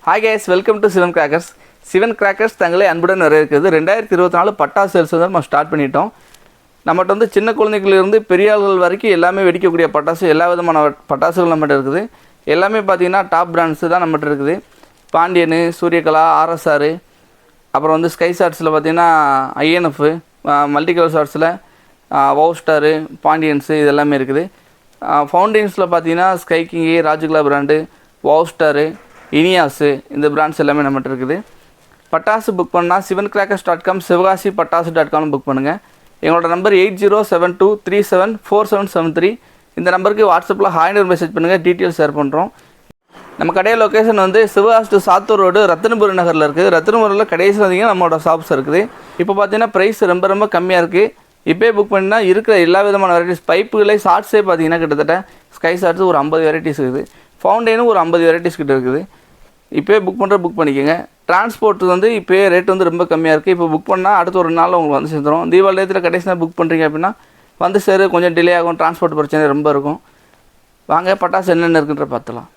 Hi guys, welcome to Sivan crackers. Sivan crackers தங்களை அன்புடன் வரவேற்கிறது. 2024 பட்டாசு சேல்ஸ் வந்து நம்ம ஸ்டார்ட் பண்ணிட்டோம். நம்மகிட்ட வந்து சின்ன குழந்தைகளிலிருந்து பெரிய ஆள்கள் வரைக்கும் எல்லாமே வெடிக்கக்கூடிய பட்டாசு, எல்லா விதமான பட்டாசுகள் நம்மகிட்ட இருக்குது. எல்லாமே பார்த்தீங்கன்னா டாப் பிராண்ட்ஸு தான் நம்மகிட்ட இருக்குது. பாண்டியனு, சூரியகலா, ஆர்எஸ்ஆர், அப்புறம் வந்து ஸ்கை ஷாட்ஸில் பார்த்தீங்கன்னா ஐஎன்எஃப், மல்டி கலர் ஷாட்ஸில் வவ் ஸ்டாரு, பாண்டியன்ஸு இது எல்லாமே இருக்குது. ஃபவுண்டெயின்ஸில் பார்த்தீங்கன்னா ஸ்கை கிங்கு, ராஜுகலா பிராண்டு, வவ் ஸ்டாரு, இனியாஸு, இந்த பிராண்ட்ஸ் எல்லாமே நம்மகிட்ட இருக்குது. பட்டாசு புக் பண்ணால் sivancrackers.com, sivagasi.com புக் பண்ணுங்கள். எங்களோட நம்பர் 8072374773. இந்த நம்பருக்கு வாட்ஸ்அப்பில் ஹாய்னு மெசேஜ் பண்ணுங்கள், டீட்டெயில்ஸ் ஷேர் பண்ணுறோம். நம்ம கடையில் லொக்கேஷன் வந்து சிவகாசி டு சாத்தூர் ரோடு, ரத்தினபுரி நகரில் இருக்குது. ரத்தினபுரியில் கடைசி வந்தீங்கன்னா நம்மளோட ஷாப்ஸ் இருக்குது. இப்போ பார்த்தீங்கன்னா ப்ரைஸ் ரொம்ப கம்மியாக இருக்குது. இப்போயே புக் பண்ணினா இருக்கிற எல்லா விதமான வெரைட்டிஸ், பைப்புகளே ஷார்ட்ஸே பார்த்தீங்கன்னா கிட்டத்தட்ட ஸ்கை ஷார்ட்ஸ் ஒரு 50 வெரைட்டிஸ் இருக்குது. ஃபவுண்டெயினும் ஒரு 50 வெரைட்டிஸ் கிட்ட இருக்குது. இப்போயே புக் பண்ணிக்கோங்க. டிரான்ஸ்போர்ட் வந்து இப்போயே ரேட் வந்து ரொம்ப கம்மியாக இருக்குது. இப்போ புக் பண்ணால் அடுத்த ஒரு நாள் உங்களுக்கு வந்து சேர்ந்துடும். தீபாவளி நேரத்தில் கடைசி நேரம் புக் பண்ணுறீங்க அப்படின்னா வந்து சேரு கொஞ்சம் டிலே ஆகும், டிரான்ஸ்போர்ட் பிரச்சனை ரொம்ப இருக்கும். வாங்க பட்டாசு என்னென்ன இருக்குன்ற பார்த்துலாம்.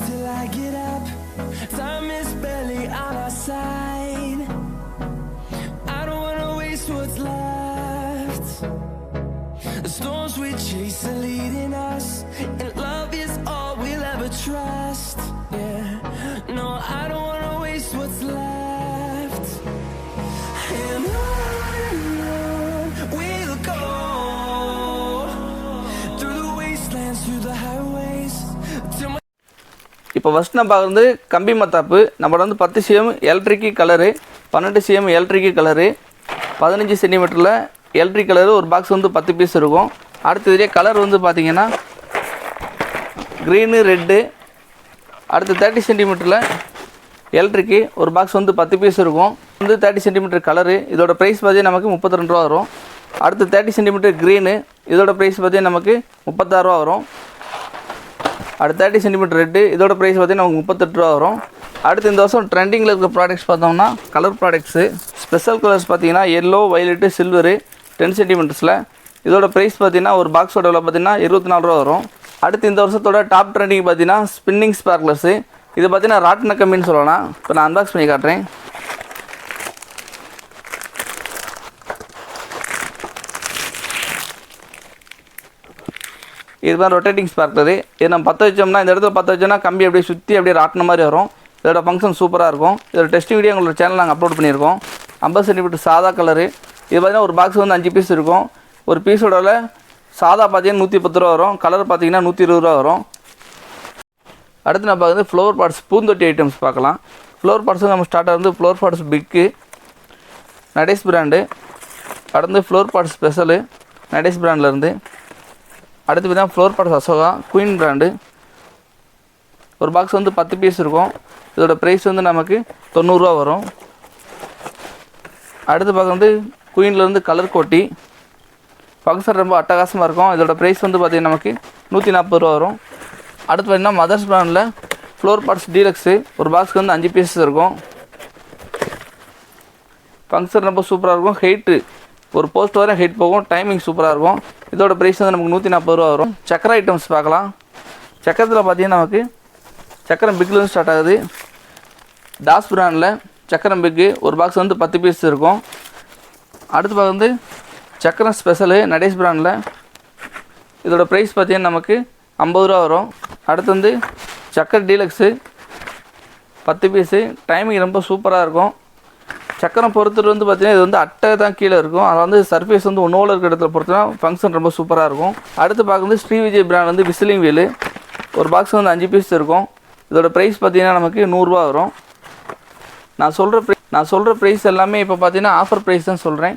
Till I get up, time is barely on our side. I don't wanna waste what's left. The storms we chase are leading us, and love is all we'll ever trust. Yeah, no, I don't wanna waste what's left. And on we'll go, through the wastelands, through the highways, till my இப்போ first நம்ம பார்க்குறது கம்பி மத்தாப்பு. நம்மளோட வந்து 10 cm electric colour, 12 cm electric colour, 15 சென்டிமீட்டரில் electric colour ஒரு box வந்து 10 பீஸ் இருக்கும். அடுத்து இதே கலர் வந்து பார்த்திங்கன்னா க்ரீனு, ரெட்டு. அடுத்து 30 சென்டிமீட்டரில் எலக்ட்ரிக்கு ஒரு பாக்ஸ் வந்து 10 பீஸ் இருக்கும். வந்து 30 சென்டிமீட்டர் கலரு, இதோட ப்ரைஸ் பார்த்தீங்கன்னா நமக்கு 32 ரூபா வரும். அடுத்து 30 சென்டிமீட்டர் க்ரீனு, இதோட ப்ரைஸ் பார்த்தீங்கன்னா நமக்கு 36 ரூபா வரும். அடுத்து 30 சென்டிமீட்டர் ரெட்டு, இதோட ப்ரைஸ் பார்த்தீங்கன்னா நமக்கு 38 ரூபா வரும். அடுத்து இந்த வருஷம் ட்ரெண்டிங்கில் இருக்க ப்ராடக்ட்ஸ் பார்த்தோம்னா கலர் ப்ராடக்ட்ஸு. ஸ்பெஷல் கலர்ஸ் பார்த்தீங்கன்னா எல்லோ, வயலட்டு, சில்வரு 10 சென்டிமீட்டர்ஸில். இதோட ப்ரைஸ் பார்த்தீங்கன்னா ஒரு பாக்ஸோட விலை பார்த்தீங்கன்னா 24 ரூபா வரும். அடுத்து இந்த வருஷத்தோட டாப் ட்ரெண்டிங் பார்த்தீங்கன்னா ஸ்பின்னிங் ஸ்பார்க்லர்ஸு. இது பார்த்தீங்கன்னா ராட்டின கம்மின்னு சொல்லலாம். இப்போ நான் அன்பாக்ஸ் பண்ணி காட்டுறேன். இதுதான் ரொட்டேட்டிங் ஸ்பார்க்லரு. இது நம்ம பற்ற வச்சோம்னா, இந்த இடத்துல பற்ற வச்சோம்னா கம்பி அப்படியே சுற்றி அப்படியே ராட்டின மாதிரி வரும். இதோட ஃபங்க்ஷன் சூப்பராக இருக்கும். இதோட டெஸ்டிங் வீடியோ உங்களோட சேனல் நாங்கள் அப்லோட் பண்ணியிருக்கோம். 50 சென்டிமீட்டர் சாதா கலரு. இது பார்த்தீங்கன்னா ஒரு பாக்ஸ் வந்து 5 பீஸ் இருக்கும். ஒரு பீஸோட சாதா பார்த்தீங்கன்னா 110 ரூபா வரும். கலர் பார்த்தீங்கன்னா 120 ரூபா வரும். அடுத்து நம்ம பார்க்குறது ஃப்ளவர் பாட்ஸ், பூந்தொட்டி ஐட்டம்ஸ் பார்க்கலாம். ஃப்ளவர் பாட்ஸ் நம்ம ஸ்டார்ட் ஆகுது flower pots big, Natesh brand. அடுத்து ஃப்ளவர் பாட்ஸ் ஸ்பெஷலு, நடேஷ் பிராண்ட்லேருந்து. அடுத்து பார்த்தீங்கன்னா flower pots Ashoka, queen brand. ஒரு பாக்ஸ் வந்து 10 பீஸ் இருக்கும். இதோட ப்ரைஸ் வந்து நமக்கு 90 ரூபா வரும். அடுத்து பார்க்க வந்து குயின்லேருந்து கலர் கோட்டி. ஃபங்க்ஷன் ரொம்ப அட்டகாசமாக இருக்கும். இதோட ப்ரைஸ் வந்து பார்த்திங்கன்னா நமக்கு 140 ரூபா வரும். அடுத்து பார்த்திங்கன்னா மதர்ஸ் பிராண்டில் ஃப்ளோர் பாட்ஸ் டீலக்ஸு. ஒரு பாக்ஸ்க்கு வந்து 5 பீஸ் இருக்கும். ஃபங்க்ஷன் ரொம்ப சூப்பராக இருக்கும். ஹெயிட்டு ஒரு போஸ்ட் வரை ஹெயிட் போகும். டைமிங் சூப்பராக இருக்கும். இதோட ப்ரைஸ் வந்து நமக்கு 140 ரூபா வரும். சக்கரை ஐட்டம்ஸ் பார்க்கலாம். சக்கரத்தில் பார்த்தீங்கன்னா நமக்கு சக்கரம் பிக்லேருந்து ஸ்டார்ட் ஆகுது. டாஸ் பிராண்டில் சக்கரம் பிக்கு ஒரு பாக்ஸ் வந்து 10 பீஸ் இருக்கும். அடுத்து பார்க்க வந்து சக்கரம் ஸ்பெஷலு, நடேஷ் பிராண்டில். இதோட ப்ரைஸ் பார்த்தீங்கன்னா நமக்கு 50 ரூபா வரும். அடுத்து வந்து சக்கரை டீலக்ஸு 10 பீஸு. டைமிங் ரொம்ப சூப்பராக இருக்கும். சக்கரம் பொறுத்துட்டு வந்து பார்த்திங்கன்னா இது வந்து அட்டை தான் கீழே இருக்கும். அதில் வந்து சர்ஃபேஸ் வந்து ஒன்றோவில் இருக்கிற இடத்துல பொறுத்துனா ஃபங்க்ஷன் ரொம்ப சூப்பராக இருக்கும். அடுத்து பார்க்குறது ஸ்ரீ விஜய் பிராண்ட் வந்து விசிலிங் வீலு. ஒரு பாக்ஸ் வந்து 5 பீஸ் இருக்கும். இதோட ப்ரைஸ் பார்த்திங்கன்னா நமக்கு 100 ரூபா வரும். நான் சொல்கிற ப்ரைஸ் எல்லாமே இப்போ பார்த்தீங்கன்னா ஆஃபர் ப்ரைஸ் தான் சொல்கிறேன்.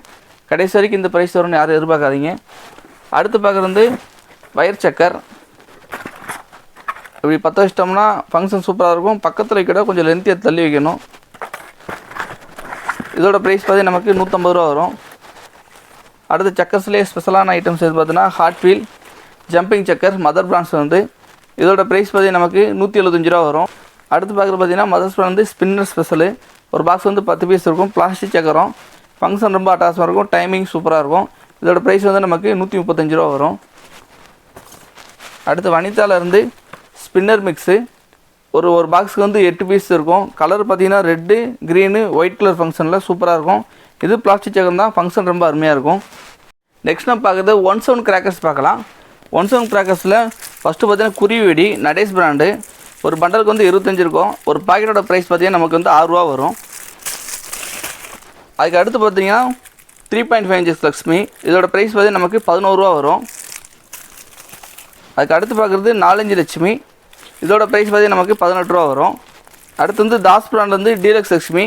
கடைசி வரைக்கும் இந்த ப்ரைஸ் வரும்னு யாரும் எதிர்பார்க்காதீங்க. அடுத்து பார்க்குறது வயர் சக்கர். இப்படி 10 வச்சிட்டோம்னா ஃபங்க்ஷன் சூப்பராக இருக்கும். பக்கத்தில் வைக்கிற கொஞ்சம் லென்த்தியாக தள்ளி வைக்கணும். இதோட ப்ரைஸ் பார்த்தீங்கன்னா நமக்கு 150 ரூபா வரும். அடுத்து சக்கர்ஸ்லேயே ஸ்பெஷலான ஐட்டம்ஸ் எது பார்த்தீங்கன்னா ஹாட் வீல், ஜம்பிங் சக்கர், மதர் பிராண்ட்ஸ் வந்து. இதோட ப்ரைஸ் பார்த்தீங்கன்னா நமக்கு 175 ரூபா வரும். அடுத்து பார்க்குறது பார்த்தீங்கன்னா மதர்ஸ் பிராண்ட் வந்து ஸ்பின்னர் ஸ்பெஷலு. ஒரு பாக்ஸ் வந்து 10 பீஸ் இருக்கும். பிளாஸ்டிக் சக்கரம். ஃபங்க்ஷன் ரொம்ப அட்டாச்சாக இருக்கும். டைமிங் சூப்பராக இருக்கும். இதோட ப்ரைஸ் வந்து நமக்கு 135 ரூபா வரும். அடுத்து வனிதாவிலேருந்து ஸ்பின்னர் மிக்ஸு. ஒரு பாக்ஸுக்கு வந்து 8 பீஸ் இருக்கும். கலர் பார்த்தீங்கன்னா ரெட்டு, க்ரீனு, ஒயிட் கலர் ஃபங்க்ஷனில் சூப்பராக இருக்கும். இது பிளாஸ்டிக் சக்கரம் தான். ஃபங்க்ஷன் ரொம்ப அருமையாக இருக்கும். நெக்ஸ்ட் நம்ம பார்க்குறது 17 கிராக்கர்ஸ் பார்க்கலாம். 17 கிராக்கர்ஸில் ஃபஸ்ட்டு பார்த்தீங்கன்னா குருவிவெடி நடேஷ் பிராண்டு. ஒரு பண்டலுக்கு வந்து 25 இருக்கும். ஒரு பாக்கெட்டோட ப்ரைஸ் பார்த்தீங்கன்னா நமக்கு வந்து 6 ரூபா வரும். அதுக்கு அடுத்து பார்த்தீங்கன்னா 3.5 inches லக்ஷ்மி. இதோட ப்ரைஸ் பார்த்தீங்கன்னா நமக்கு 11 ரூபா வரும். அதுக்கு அடுத்து பார்க்குறது 4 inch லட்சுமி. இதோட ப்ரைஸ் பார்த்தீங்கன்னா நமக்கு 18 ரூபா வரும். அடுத்து வந்து தாஸ் பிராண்ட் வந்து டீலக்ஸ் லக்ஷ்மி.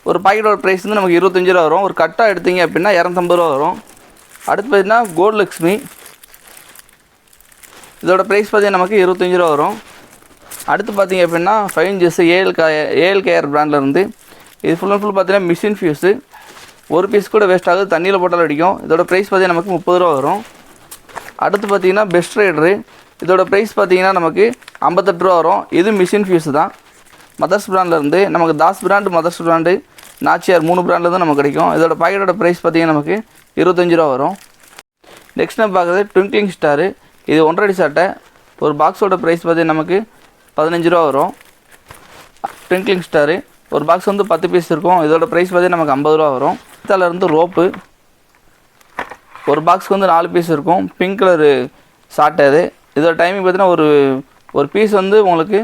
ஒரு பாக்கெட்டோட ப்ரைஸ் வந்து நமக்கு 25 ரூபா வரும். ஒரு கட்டாக எடுத்தீங்க அப்படின்னா 250 ரூபா வரும். அடுத்து பார்த்தீங்கன்னா கோல்டு லக்ஷ்மி. இதோட ப்ரைஸ் பார்த்தீங்கன்னா நமக்கு 25 ரூபா வரும். அடுத்து பார்த்தீங்க அப்படின்னா 5 inches ஏஎல்கேஆர் பிராண்ட்லேருந்து. இது ஃபுல் அண்ட் ஃபுல் பார்த்தீங்கன்னா மிஷின் ஃபியூஸு. ஒரு பீஸ் கூட வேஸ்ட் ஆகுது. தண்ணியில் போட்டாலும் அடிக்கும். இதோட ப்ரைஸ் பார்த்தீங்கன்னா நமக்கு 30 ரூபா வரும். அடுத்து பார்த்தீங்கன்னா பெஸ்ட் ரைடரு. இதோட ப்ரைஸ் பார்த்தீங்கன்னா நமக்கு 58 ரூபா வரும். இது மிஷின் ஃபியூஸு தான். மதர்ஸ் பிராண்ட்லேருந்து. நமக்கு Das brand, Mothers brand, Nachiyar 3 பிராண்டில் தான் நமக்கு கிடைக்கும். இதோட பாக்கெட்டோட ப்ரைஸ் பார்த்தீங்கன்னா நமக்கு 25 ரூபா வரும். நெக்ஸ்ட் நம்ம பார்க்குறது ட்விங்க்லிங் ஸ்டாரு. இது 1.5 அடி சட்டை. ஒரு பாக்ஸோட ப்ரைஸ் பார்த்தீங்கன்னா நமக்கு 15 ரூபா வரும். Twinkling star. ஒரு பாக்ஸ் வந்து 10 பீஸ் இருக்கும். இதோட ப்ரைஸ் பார்த்தீங்கன்னா நமக்கு 50 ரூபா வரும். இருந்து ரோப்பு. ஒரு பாக்ஸ்க்கு வந்து 4 பீஸ் இருக்கும். பிங்க் கலரு ஷார்ட் அது. இதோட டைமிங் பார்த்தீங்கன்னா ஒரு பீஸ் வந்து உங்களுக்கு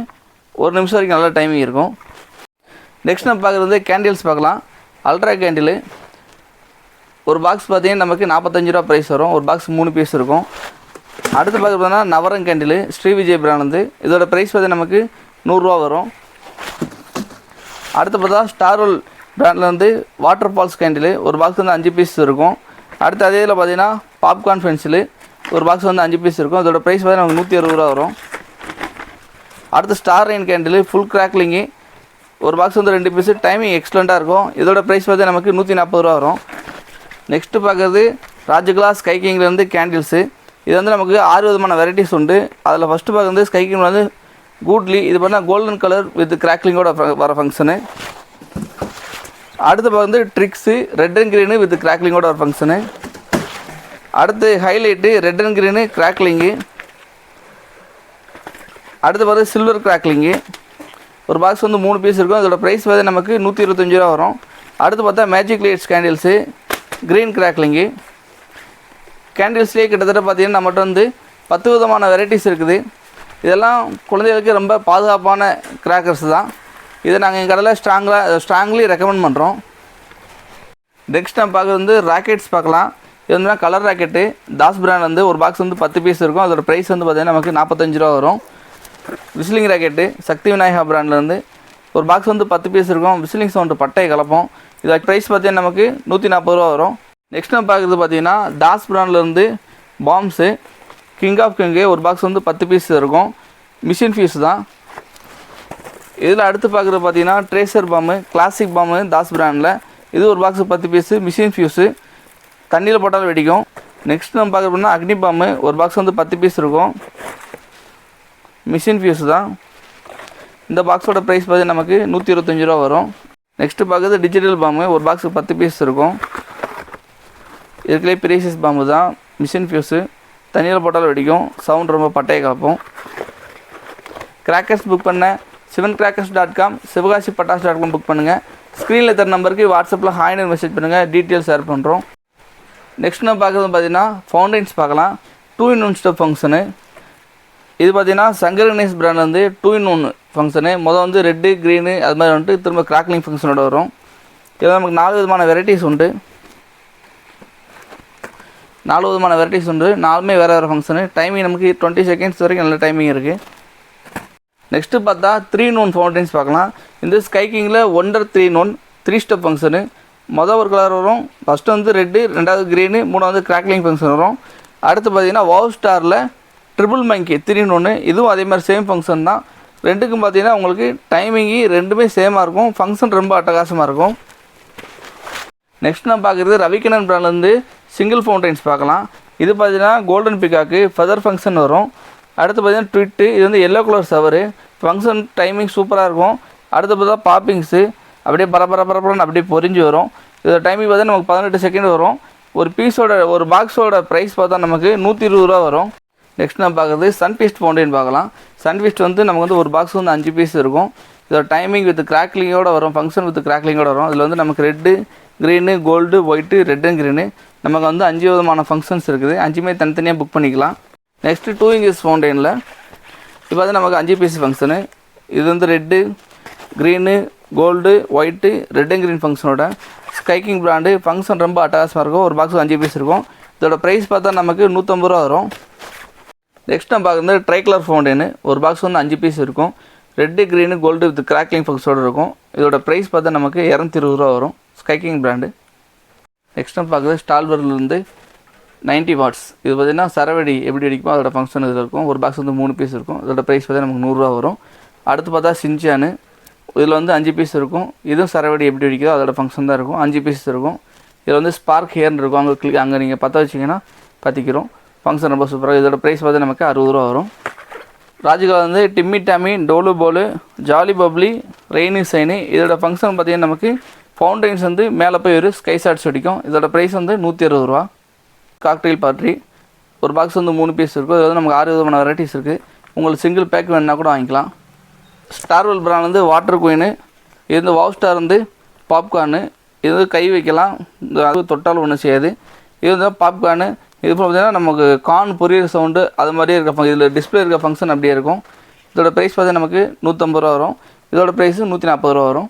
1 நிமிஷம் வரைக்கும் நல்ல டைமிங் இருக்கும். நெக்ஸ்ட் நம்ம பார்க்குறது கேண்டில்ஸ் பார்க்கலாம். Ultra candle. ஒரு பாக்ஸ் பார்த்தீங்கன்னா நமக்கு 45 ரூபா ப்ரைஸ் வரும். ஒரு பாக்ஸ் 3 பீஸ் இருக்கும். அடுத்து பார்த்தீங்கன்னா நவரங் கேண்டிலு ஸ்ரீ விஜய் பிராண்ட் வந்து. இதோட ப்ரைஸ் பார்த்தீங்கன்னா நமக்கு 100 ரூபா வரும். அடுத்து பார்த்தா ஸ்டார்வெல் பிராண்டில் வந்து வாட்டர் ஃபால்ஸ் கேண்டிலு. ஒரு பாக்ஸ் வந்து 5 பீஸ் இருக்கும். அடுத்து அதே இதில் பார்த்தீங்கன்னா பாப்கார்ன் பென்சிலு. ஒரு பாக்ஸ் வந்து 5 பீஸ் இருக்கும். அதோட ப்ரைஸ் பார்த்தீங்கன்னா நமக்கு 160 ரூபா வரும். அடுத்து star rain candle full crackling. ஒரு பாக்ஸ் வந்து 2 பீஸு. டைமிங் எக்ஸலண்ட்டாக இருக்கும். இதோட ப்ரைஸ் பார்த்தீங்கன்னா நமக்கு 140 ரூபா வரும். நெக்ஸ்ட்டு பார்க்குறது ராஜகுலா ஸ்கை கிங்லேருந்து கேண்டில்ஸு. இது வந்து நமக்கு 6 விதமான வெரைட்டிஸ் உண்டு. அதில் ஃபஸ்ட்டு பார்க்குறது ஸ்கை கிங் வந்து கூட்லி. இது பார்த்தா கோல்டன் கலர் வித் கிராக்லிங்கோட வர ஃபங்க்ஷனு. அடுத்து பார்க்குறது tricks red and green with கிராக்லிங்கோட வர ஃபங்க்ஷனு. அடுத்து highlight red and green crackling. அடுத்து பார்த்து சில்வர் கிராக்லிங்கு. ஒரு பாக்ஸ் வந்து 3 பீஸ் இருக்கும். அதோட ப்ரைஸ் வந்து நமக்கு 125 ரூபா வரும். அடுத்து பார்த்தா magic lights candles green crackling. கேண்டில்ஸ்லேயே கிட்டத்தட்ட பார்த்தீங்கன்னா நம்மகிட்ட வந்து 10 விதமான வெரைட்டிஸ் இருக்குது. இதெல்லாம் குழந்தைகளுக்கு ரொம்ப பாதுகாப்பான கிராக்கர்ஸ் தான். இதை நாங்கள் எங்கள் கடையில் ஸ்ட்ராங்லி ரெக்கமெண்ட் பண்ணுறோம். நெக்ஸ்ட் நம்ம பார்க்குறது வந்து ராக்கெட்ஸ் பார்க்கலாம். இது வந்து கலர் ராக்கெட்டு தாஸ் பிராண்ட் வந்து. ஒரு பாக்ஸ் வந்து 10 பீஸ் இருக்கும். அதோட ப்ரைஸ் வந்து பார்த்தீங்கன்னா நமக்கு 45 ரூபா வரும். விசிலிங் ராக்கெட்டு சக்தி விநாயகா பிராண்ட்லேருந்து. ஒரு பாக்ஸ் வந்து 10 பீஸ் இருக்கும். விசிலிங் சவுண்டு பட்டை கலப்போம். இதோட ப்ரைஸ் பார்த்தீங்கன்னா நமக்கு 140 ரூபா வரும். நெக்ஸ்ட் நம்ம பார்க்குறது பார்த்தீங்கன்னா தாஸ் பிராண்ட்லேருந்து பாம்ஸு கிங் ஆஃப் கிங்கு. ஒரு பாக்ஸ் வந்து 10 பீஸ் இருக்கும். மிஷின் ஃபீஸ் தான். இதில் அடுத்து பார்க்குறது பார்த்தீங்கன்னா ட்ரேசர் பாம்பு கிளாசிக் பாம்பு தாஸ் பிராண்டில். இது ஒரு பாக்ஸு 10 பீஸு. Machine fuse. தண்ணியில் போட்டாலும் வெடிக்கும். நெக்ஸ்ட் நம்ம பார்க்குறோம்னா அக்னி பாம்பு. ஒரு பாக்ஸ் வந்து 10 பீஸ் இருக்கும். மிஷின் ஃபியூஸ் தான். இந்த பாக்ஸோட ப்ரைஸ் பார்த்தீங்கன்னா நமக்கு 125 ரூபா வரும். நெக்ஸ்ட்டு பார்க்குறது டிஜிட்டல் பாம்பு. ஒரு பாக்ஸுக்கு 10 பீஸ் இருக்கும். இதுக்குள்ளே ப்ரீசியஸ் பாம்பு தான். Machine fuse. தண்ணியில் போட்டாலும் வெடிக்கும். சவுண்ட் ரொம்ப பட்டையை கலப்போம். கிராக்கர்ஸ் புக் பண்ண sivancrackers.com sivakasipatash.com புக் பண்ணுங்கள். ஸ்க்ரீனில் தர நம்பருக்கு வாட்ஸ்அப்பில் ஹாய்னு மெசேஜ் பண்ணுங்கள். டீட்டெயில்ஸ் ஷேர் பண்ணுறோம். நெக்ஸ்ட் நம்ம பார்க்குறது பார்த்தீங்கன்னா ஃபவுண்டைன்ஸ் பார்க்கலாம். 2 in 1 ஸ்டெப் ஃபங்க்ஷனு. இது பார்த்தீங்கன்னா சங்கர் கணேஷ் பிராண்ட் வந்து 2 in 1 ஃபங்க்ஷனு. வந்து ரெட்டு க்ரீனு அது மாதிரி வந்துட்டு திரும்ப கிராக்லிங் ஃபங்க்ஷனோட வரும். இதில் நமக்கு 4 விதமான வெரைட்டிஸ் உண்டு. 4 விதமான வெரைட்டிஸ் உண்டு. 4மே வேறு ஃபங்க்ஷனு. டைமிங் நமக்கு 20 செகண்ட்ஸ் வரைக்கும் நல்ல டைமிங் இருக்குது. நெக்ஸ்ட்டு பார்த்தா 3 in 1 ஃபவுண்டைன்ஸ் பார்க்கலாம். இந்த ஸ்கை கிங்கில் 3 in 1 3 ஸ்டெப் ஃபங்க்ஷனு. ஒரு கலர் வரும். ஃபஸ்ட்டு வந்து ரெட்டு, ரெண்டாவது க்ரீனு, மூணாவது கிராக்லிங் ஃபங்க்ஷன் வரும். அடுத்து பார்த்தீங்கன்னா வாவ் ஸ்டாரில் ட்ரிபிள் மங்கி 3 in 1. இதுவும் அதே மாதிரி சேம் ஃபங்க்ஷன் தான். ரெண்டுக்கும் பார்த்தீங்கன்னா உங்களுக்கு டைமிங்கு ரெண்டுமே சேமாக இருக்கும். ஃபங்க்ஷன் ரொம்ப அட்டகாசமாக இருக்கும். நெக்ஸ்ட் நான் பார்க்குறது ரவிக்கண்ணன் பிராண்ட்லேருந்து சிங்கிள் ஃபவுண்டைன்ஸ் பார்க்கலாம். இது பார்த்தீங்கன்னா கோல்டன் பிகாக்கு ஃபெதர் ஃபங்க்ஷன் வரும். அடுத்து பார்த்தீங்கன்னா ட்விட்டு. இது வந்து எல்லோ கலர் சவரு. ஃபங்க்ஷன் டைமிங் சூப்பராக இருக்கும். அடுத்து பார்த்தா பாப்பிங்ஸு அப்படியே பரபரன்னு அப்படியே பொரிஞ்சு வரும். இதோட டைமிங் பார்த்தா நமக்கு 18 செகண்ட் வரும். ஒரு பீஸோட ஒரு பாக்ஸோட ப்ரைஸ் பார்த்தா நமக்கு 120 ரூபா வரும். நெக்ஸ்ட் நம்ம பார்க்குறது சன்ஃபீஸ்ட் ஃபவுண்டைன் பார்க்கலாம். சன்ஃபீஸ்ட் வந்து நமக்கு வந்து ஒரு பாக்ஸ் வந்து 5 பீஸ் இருக்கும். இதோட டைமிங் வித் கிராக்லிங்கோடு வரும். ஃபங்க்ஷன் வித் கிராக்லிங்கோடு வரும். இதில் வந்து நமக்கு red, green, gold, white, red and green நமக்கு வந்து 5 விதமான ஃபங்க்ஷன்ஸ் இருக்குது. 5மே தனித்தனியாக புக் பண்ணிக்கலாம். நெக்ஸ்ட்டு 2 இன்ச்சஸ் ஃபவுண்டைனில் இப்போ வந்து நமக்கு 5 பீஸ் ஃபங்க்ஷனு. இது வந்து red, green, gold, white, red and green ஃபங்க்ஷனோட ஸ்கைக்கிங் பிராண்டு. ஃபங்க்ஷன் ரொம்ப அட்டகாசமாக இருக்கும். ஒரு பாக்ஸ் 5 பீஸ் இருக்கும். இதோட ப்ரைஸ் பார்த்தா நமக்கு 150 ரூபா வரும். நெக்ஸ்ட் நம்ம பார்க்குறது ட்ரை கலர் ஃபவுண்டைனு. ஒரு பாக்ஸ் வந்து 5 பீஸ் இருக்கும். Red, green, gold with crackling ஃபங்க்ஷனோட இருக்கும். இதோட ப்ரைஸ் பார்த்தா நமக்கு 220 ரூபா வரும். ஸ்கைக்கிங் பிராண்டு. நெக்ஸ்ட் நம்ம பார்க்குறது ஸ்டால்வர்லேருந்து 90 வாட்ஸ். இது பார்த்திங்கன்னா சரவெடி எப்படி அடிக்குமோ அதோட ஃபங்க்ஷன் இதில் இருக்கும். ஒரு பாக்ஸ் வந்து 3 பீஸ் இருக்கும். இதோட ப்ரைஸ் பார்த்தா நமக்கு 100 ரூபா வரும். அடுத்து பார்த்தா சின்சானு. இதில் வந்து 5 பீஸ் இருக்கும். இதுவும் சரவெடி எப்படி அடிக்குதோ அதோட ஃபங்க்ஷன் தான் இருக்கும். 5 பீஸ் இருக்கும். இதில் வந்து ஸ்பார்க் ஹேர்னு இருக்கும். அங்கே நீங்கள் பற்ற வச்சிங்கன்னா பற்றிக்கிறோம். ஃபங்க்ஷன் ரொம்ப சூப்பராக. இதோட ப்ரைஸ் பார்த்தா நமக்கு 60 ரூபா வரும். ராஜுகால் வந்து டிம்மி டாமி, டோலு போலு, ஜாலி பப்ளி, ரெய்னி சைனு. இதோட ஃபங்க்ஷன் பார்த்திங்கன்னா நமக்கு ஃபவுண்டைன்ஸ் வந்து மேலே போய் ஒரு ஸ்கை ஷாட்ஸ் அடிக்கும். இதோட ப்ரைஸ் வந்து 160 ரூபா. Cocktail party. ஒரு பாக்ஸ் வந்து 3 பீஸ் இருக்கும். இதில் வந்து நமக்கு 6 விதமான வெரைட்டிஸ் இருக்குது. உங்களுக்கு சிங்கிள் பேக் வேணுன்னா கூட வாங்கிக்கலாம். ஸ்டார்வெல் பிராண்ட் வந்து வாட்டர் குயினு. இது வந்து வாவ் ஸ்டார் வந்து பாப்கார்னு. இது வந்து கை வைக்கலாம். அது தொட்டால் ஒன்றும் செய்யாது. இது வந்து பாப்கார்னு. இது பார்த்தீங்கன்னா நமக்கு கார்ன் பொரியல் சவுண்டு அது மாதிரியே இருக்க இதில் டிஸ்பிளே இருக்க ஃபங்க்ஷன் அப்படியே இருக்கும். இதோட ப்ரைஸ் பார்த்தீங்கன்னா நமக்கு 150 ரூபா வரும். இதோட ப்ரைஸு 140 ரூபா வரும்.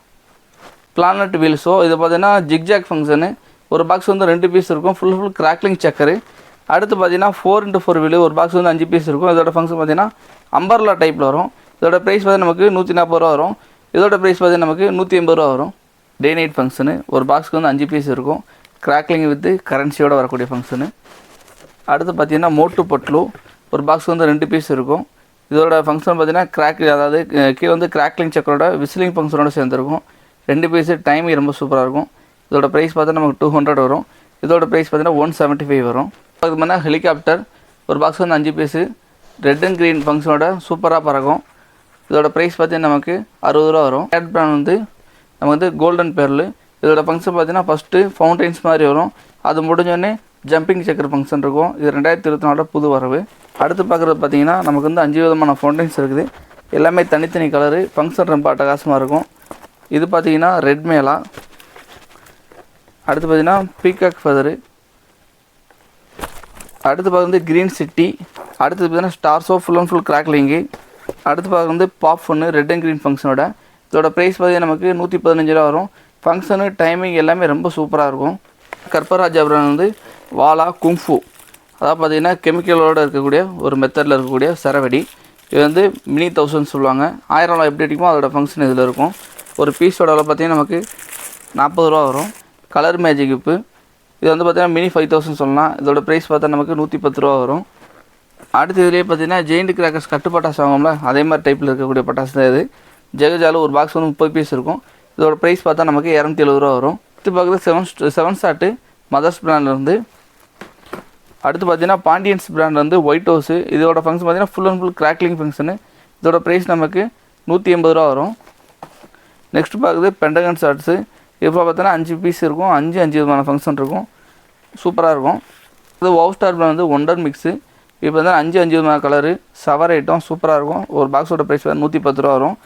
பிளானட் வீல்ஸோ இது பார்த்தீங்கன்னா ஜிக்ஜாக் ஃபங்க்ஷனு. ஒரு பாக்ஸ் வந்து 2 பீஸ் இருக்கும். ஃபுல் கிராக்லிங் சக்கரு. அடுத்து பார்த்தீங்கன்னா 4x4 வீலு. ஒரு பாக்ஸ் வந்து 5 பீஸ் இருக்கும். இதோட ஃபங்க்ஷன் பார்த்தீங்கன்னா அம்பர்லா டைப்பில் வரும். இதோட ப்ரைஸ் பார்த்தீங்கன்னா நமக்கு 140 ரூபா வரும். இதோட ப்ரைஸ் பார்த்தீங்கன்னா நமக்கு 180 ரூபா வரும். Day night function. ஒரு பாக்ஸ்க்கு வந்து 5 பீஸ் இருக்கும். கிராக்லிங் வித் கரன்சியோடு வரக்கூடிய ஃபங்க்ஷனு. அடுத்து பார்த்தீங்கன்னா மோட்டு பட்லு. ஒரு பாக்ஸ் வந்து 2 பீஸ் இருக்கும். இதோட ஃபங்க்ஷன் பார்த்தீங்கன்னா அதாவது கீழே வந்து கிராக்லிங் சக்கரோட விசிலிங் ஃபங்க்ஷனோட சேர்ந்துருக்கும். 2 பீஸு. டைமிங் ரொம்ப சூப்பராக இருக்கும். இதோட ப்ரைஸ் பார்த்தா நமக்கு 200 வரும். இதோட ப்ரைஸ் பார்த்தீங்கன்னா 175 வரும். அது பார்த்தீங்கன்னா ஹெலிகாப்டர். ஒரு பாக்ஸ் வந்து 5 பீஸு. ரெட் அண்ட் க்ரீன் ஃபங்க்ஷனோட சூப்பராக பறக்கும். இதோட ப்ரைஸ் பார்த்தீங்கன்னா நமக்கு 60 ரூபா வரும். கேட் பிராண்ட் வந்து நமக்கு வந்து கோல்டன் பேர்லு. இதோட ஃபங்க்ஷன் பார்த்தீங்கன்னா ஃபஸ்ட்டு ஃபவுண்டைன்ஸ் மாதிரி வரும். அது முடிஞ்சோடனே ஜம்பிங் சக்கர் ஃபங்க்ஷன் இருக்கும். இது 2024 புது வரவு. அடுத்து பார்க்குறது பார்த்தீங்கன்னா நமக்கு வந்து 5 விதமான ஃபவுண்டைன்ஸ் இருக்குது. எல்லாமே தனித்தனி கலரு. ஃபங்க்ஷன் ரொம்ப அட்டகாசமாக இருக்கும். இது பார்த்தீங்கன்னா ரெட் மேலா. அடுத்து பார்த்தீங்கன்னா பீகாக் ஃபெதரு. அடுத்து பார்க்குறது க்ரீன் சிட்டி. அடுத்து பார்த்தீங்கன்னா ஸ்டார்ஸோ ஃபுல் அண்ட் ஃபுல் கிராக்லிங்கு. அடுத்து பார்க்குறது வந்து பாப் ஒன்று ரெட் அண்ட் க்ரீன் ஃபங்க்ஷனோட. இதோட ப்ரைஸ் பார்த்தீங்கன்னா நமக்கு 115 ரூபா வரும். ஃபங்க்ஷனு டைமிங் எல்லாமே ரொம்ப சூப்பராக இருக்கும். கற்பராஜ் பிராண்ட் வந்து வாலா குங்ஃபு. அதாவது பார்த்திங்கன்னா கெமிக்கலோடு இருக்கக்கூடிய ஒரு மெத்தடில் இருக்கக்கூடிய சரவெடி. இது வந்து மினி 1000 சொல்லுவாங்க. 1000 ரூபா எப்படி அடிக்குமோ அதோட ஃபங்க்ஷன் இதில் இருக்கும். ஒரு பீஸோட பார்த்திங்கன்னா நமக்கு 40 ரூபா வரும். கலர் மேஜிக் உப்பு. இது வந்து பார்த்திங்கன்னா மினி 5000 சொல்லலாம். இதோட ப்ரைஸ் பார்த்தா நமக்கு 110 ரூபா வரும். அடுத்து இதுலேயே பார்த்திங்கன்னா ஜெயிண்ட் கிராக்கர்ஸ் கட்டு பட்டாசு வாங்கும்ல அதே மாதிரி டைப்பில் இருக்கக்கூடிய பட்டாசு தான் இது. ஜெகஜாலு. ஒரு பாக்ஸ் வந்து 30 பீஸ் இருக்கும். இதோட ப்ரைஸ் பார்த்தா நமக்கு 270 ரூபா வரும். அடுத்து பார்க்குறது 7 ஸ்டார்ட்டு மதர்ஸ் பிராண்ட்லேருந்து. அடுத்து பார்த்தீங்கன்னா பாண்டியன்ஸ் பிராண்ட் வந்து ஒயிட் ஹவுஸு. இதோட ஃபங்க்ஷன் பார்த்தீங்கன்னா full and full crackling function. இதோட ப்ரைஸ் நமக்கு 180 ரூபா வரும். நெக்ஸ்ட் பார்க்குறது பெண்டகன் ஷார்ட்ஸு. இப்போ பார்த்தீங்கன்னா 5 பீஸ் இருக்கும். 5 விதமான ஃபங்க்ஷன் இருக்கும். சூப்பராக இருக்கும். இது வாவ் ஸ்டார் பிராண்ட் வந்து ஒண்டர் மிக்ஸு. இப்போ பார்த்தீங்கன்னா 5 விதமான கலரு சவர் ஐட்டம் சூப்பராக இருக்கும். ஒரு பாக்ஸோட ப்ரைஸ் 110 ரூபா வரும்.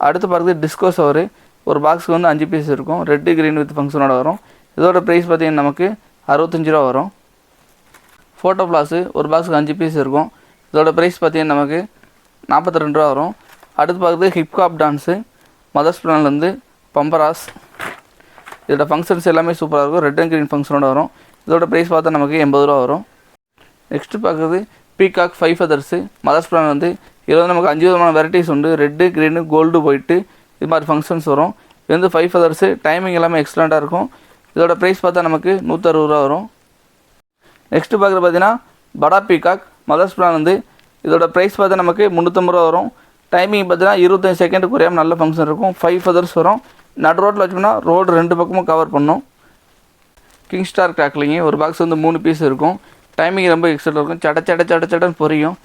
அடுத்து பார்க்குறது டிஸ்கோ சவரு. ஒரு பாக்ஸுக்கு வந்து 5 பீஸ் இருக்கும். ரெட்டு க்ரீன் வித் ஃபங்க்ஷனோட வரும். இதோட ப்ரைஸ் பார்த்திங்கன்னா நமக்கு 65 ரூபா வரும். ஃபோட்டோ ஃப்ளாஸு. ஒரு பாக்ஸுக்கு 5 பீஸ் இருக்கும். இதோட ப்ரைஸ் பார்த்திங்கன்னா நமக்கு 42 ரூபா வரும். அடுத்து பார்க்குறது ஹிப்ஹாப் டான்ஸு. மதர்ஸ் பிராண்ட்லேருந்து பம்பராஸ். இதோட ஃபங்க்ஷன்ஸ் எல்லாமே சூப்பராக இருக்கும். ரெட் அண்ட் க்ரீன் ஃபங்க்ஷனோட வரும். இதோட ப்ரைஸ் பார்த்தா நமக்கு 80 ரூபா வரும். நெக்ஸ்ட்டு பார்க்குறது பீகாக் 5 ஃபெதர்ஸு. மதர்ஸ் பிராண்ட் வந்து இதில் வந்து நமக்கு 5 விதமான வெரைட்டிஸ் உண்டு. ரெட்டு, க்ரீனு, கோல்டு, ஒயிட்டு இது மாதிரி ஃபங்க்ஷன்ஸ் வரும். இது வந்து 5 ஃபெதர்ஸு. டைமிங் எல்லாமே எக்ஸலண்ட்டாக இருக்கும். இதோட ப்ரைஸ் பார்த்தா நமக்கு 160 ரூபா வரும். நெக்ஸ்ட்டு பார்க்குறது பார்த்தீங்கன்னா படா பீகாக் மதர்ஸ் பிராண்ட் வந்து இதோட ப்ரைஸ் பார்த்தா நமக்கு 350 ரூபா வரும். டைமிங் பார்த்தீங்கன்னா 25 செகண்ட் குறையாமல் நல்ல ஃபங்க்ஷன் இருக்கும். 5 ஃபெதர்ஸ் வரும். நடு ரோட்டில் வச்சோம்னா ரோடு 2 பக்கமும் கவர் பண்ணும். King star crackling. ஒரு பாக்ஸ் வந்து 3 பீஸ் இருக்கும். டைமிங் ரொம்ப எக்ஸலண்ட்டாக இருக்கும். சடன்னு பொரியும்.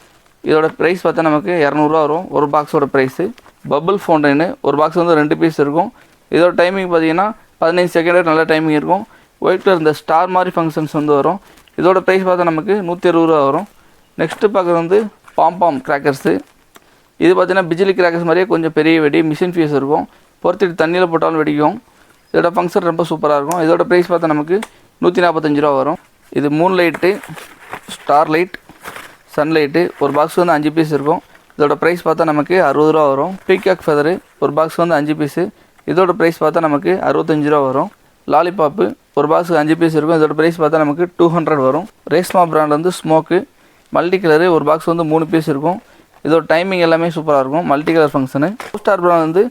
இதோட ப்ரைஸ் பார்த்தா நமக்கு 200 ரூபா வரும் ஒரு பாக்ஸோட ப்ரைஸு. பபிள் ஃபவுண்டைனு ஒரு பாக்ஸ் வந்து 2 பீஸ் இருக்கும். இதோட டைமிங் பார்த்தீங்கன்னா 15 செகண்ட் நல்ல டைமிங் இருக்கும். ஒயிட் கலர் இந்த ஸ்டார் மாதிரி ஃபங்க்ஷன்ஸ் வந்து வரும். இதோட ப்ரைஸ் பார்த்தா நமக்கு 120 ரூபா வரும். நெக்ஸ்ட்டு பார்க்குறது வந்து பாம் கிராக்கர்ஸு. இது பார்த்தீங்கன்னா பிஜிலி கிராக்கர்ஸ் மாதிரியே கொஞ்சம் பெரிய வெடி, மிஷின் ஃபீஸ் இருக்கும். பொறுத்துட்டு தண்ணியில் போட்டாலும் வெடிக்கும். இதோட ஃபங்க்ஷன் ரொம்ப சூப்பராக இருக்கும். இதோட ப்ரைஸ் பார்த்தா நமக்கு 145 ரூபா வரும். இது Moon light, star light, sunlight ஒரு பாக்ஸ் வந்து 5 பீஸ் இருக்கும். இதோட ப்ரைஸ் பார்த்தா நமக்கு 60 ரூபா வரும். பீகாக் ஃபெதரு ஒரு பாக்ஸ் வந்து 5 பீஸு. இதோட ப்ரைஸ் பார்த்தா நமக்கு 65 ரூபா வரும். லாலிபாப்பு ஒரு பாக்ஸுக்கு 5 பீஸ் இருக்கும். இதோட ப்ரைஸ் பார்த்தா நமக்கு 200 வரும். ரேஸ்மா பிராண்ட் வந்து ஸ்மோக்கு மல்டி கலரு ஒரு பாக்ஸ் வந்து 3 பீஸ் இருக்கும். இதோட டைமிங் எல்லாமே சூப்பராக இருக்கும். Multi colour function. Star brand வந்து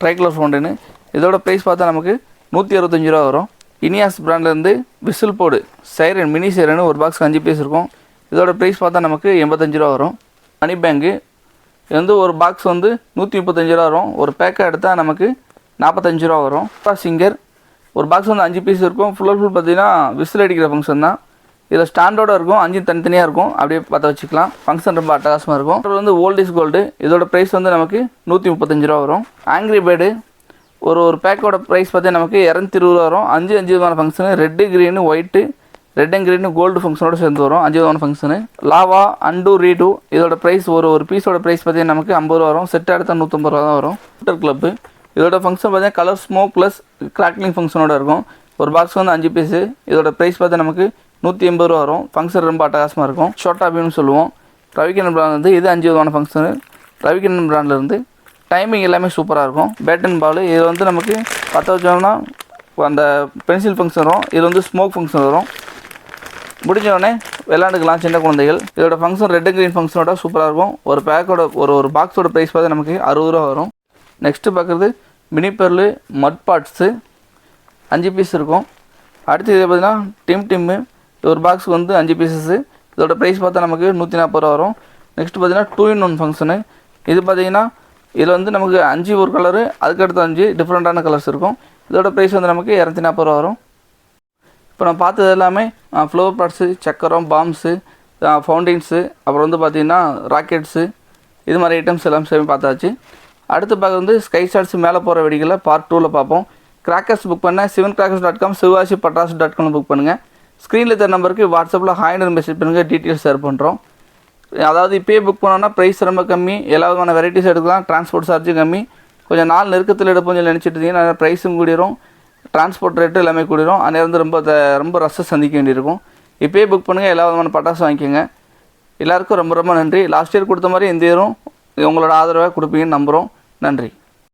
ட்ரைகலர் ஃபவுண்டனு. இதோட ப்ரைஸ் பார்த்தா நமக்கு 165 ரூபா வரும். இனியாஸ் பிராண்ட்லேருந்து whistle board siren mini siren ஒரு பாக்ஸ் 5 பீஸ் இருக்கும். இதோட ப்ரைஸ் பார்த்தா நமக்கு 85 ரூபா வரும். மணி பேங்கு இது வந்து ஒரு பாக்ஸ் வந்து 135 ரூபா வரும். ஒரு பேக்காக எடுத்தால் நமக்கு 45 ரூபா வரும். சிங்கர் ஒரு பாக்ஸ் வந்து 5 பீஸ் இருக்கும். ஃபுல் பார்த்தீங்கன்னா விசில் அடிக்கிற ஃபங்க்ஷன் தான். இதில் ஸ்டாண்டோட இருக்கும், 5 தனித்தனியாக இருக்கும். அப்படியே பார்த்து வச்சுக்கலாம். ஃபங்க்ஷன் ரொம்ப அட்டகாசமாக இருக்கும். அப்புறம் வந்து ஓல்ட் இஸ் கோல்டு இதோட ப்ரைஸ் வந்து நமக்கு 135 ரூபா வரும். ஆங்கிரி பேர்டு ஒரு பேக்கோட ப்ரைஸ் பார்த்தீங்கன்னா நமக்கு 220 ரூபா வரும். 5 விதமான function. Red green white, red and green gold ஃபங்க்ஷனோட சேர்ந்து வரும். 5 விதமான ஃபங்க்ஷனு. லாவா அண்டு ரீடு இதோட ப்ரைஸ் ஒரு பீஸோட ப்ரைஸ் பார்த்தீங்கன்னா நமக்கு 50 ரூபா வரும். செட் எடுத்தால் 150 ரூபா தான் வரும். ஷூட்டர் கிளப்பு இதோட ஃபங்க்ஷன் பார்த்தீங்கன்னா கலர் ஸ்மோக் ப்ளஸ் கிராக்லிங் ஃபங்க்ஷனோட இருக்கும். ஒரு பாக்ஸ் வந்து 5 பீஸு. இதோட ப்ரைஸ் பார்த்தா நமக்கு 180 ரூபா வரும். ஃபங்க்ஷன் ரொம்ப அட்டகாசமாக இருக்கும். ஷோட்டா பீம்னு சொல்லுவோம். ரவிக்கிரன் பிராண்ட் வந்து இது 5 விதமான ஃபங்க்ஷனு. ரவிக்கிரன் பிராண்ட்லேருந்து டைமிங் எல்லாமே சூப்பராக இருக்கும். பேட் அண்ட் பால் இதில் வந்து நமக்கு 10 வச்சோம்னா அந்த பென்சில் ஃபங்க்ஷன் வரும். இதில் வந்து ஸ்மோக் ஃபங்க்ஷன் வரும். முடிஞ்சோடனே விளையாண்டுக்கலாம் சின்ன குழந்தைகள். இதோட ஃபங்க்ஷன் ரெட் அண்ட் க்ரீன் ஃபங்க்ஷனோட சூப்பராக இருக்கும். ஒரு பேக்கோட ஒரு பாக்ஸோட ப்ரைஸ் பார்த்து நமக்கு 60 ரூபா வரும். நெக்ஸ்ட்டு பார்க்குறது மினி பெர்லு மட் பாட்ஸு 5 பீஸ் இருக்கும். அடுத்து இதை பார்த்தீங்கன்னா டிம்மு ஒரு பாக்ஸுக்கு வந்து 5 பீஸஸ்ஸு. இதோட ப்ரைஸ் பார்த்தா நமக்கு 140 ரூபா வரும். நெக்ஸ்ட்டு பார்த்தீங்கன்னா 2-in-1 ஃபங்க்ஷனு. இது பார்த்தீங்கன்னா இதில் வந்து நமக்கு 5 ஒரு கலரு, அதுக்கடுத்து 5 டிஃப்ரெண்ட்டான கலர்ஸ் இருக்கும். இதோட ப்ரைஸ் வந்து நமக்கு 240 ரூபா வரும். இப்போ நான் பார்த்தது எல்லாமே ஃப்ளவர் பாட்ஸு, சக்கரம், பாம்ஸு, ஃபவுண்டைன்ஸு, அப்புறம் வந்து பார்த்திங்கன்னா ராக்கெட்ஸு, இது மாதிரி ஐட்டம்ஸ் எல்லாம் சேர்ந்து பார்த்தாச்சு. அடுத்து பார்க்க வந்து ஸ்கை ஸ்டார்ஸ் மேலே போகிற வெடிகளை பார்ட் 2ல் பார்ப்போம். கிராக்கர்ஸ் புக் பண்ண sivancrackers.com sivaasipatas.com புக் பண்ணுங்கள். ஸ்க்ரீனில் தர நம்பருக்கு வாட்ஸ்அப்பில் ஹாய்னு மெசேஜ் பண்ணுங்கள். டீட்டெயில்ஸ் ஷேர் பண்ணுறோம். அதாவது இப்போயே புக் பண்ணோன்னா ப்ரைஸ் ரொம்ப கம்மி. எல்லா விதமான வெரைட்டிஸ் எடுக்கலாம். டிரான்ஸ்போர்ட் சார்ஜும் கம்மி. கொஞ்சம் நாள் நெருக்கத்தில் எடுப்போம் சொல்லி நினச்சிட்டு இருந்தீங்கன்னா ப்ரைஸும் கூடிரும், டிரான்ஸ்போர்ட் ரேட்டு எல்லாமே கூடிரும். அந்நேரம் வந்து ரொம்ப ரஷ்ஷை சந்திக்க வேண்டியிருக்கும். இப்போயே புக் பண்ணுங்கள். எல்லா விதமான பட்டாசு வாங்கிக்கோங்க. எல்லாருக்கும் ரொம்ப நன்றி. லாஸ்ட் இயர் கொடுத்த மாதிரி இந்த இயரும் உங்களோட ஆதரவை கொடுப்பீங்கன்னு நம்புகிறோம். நன்றி.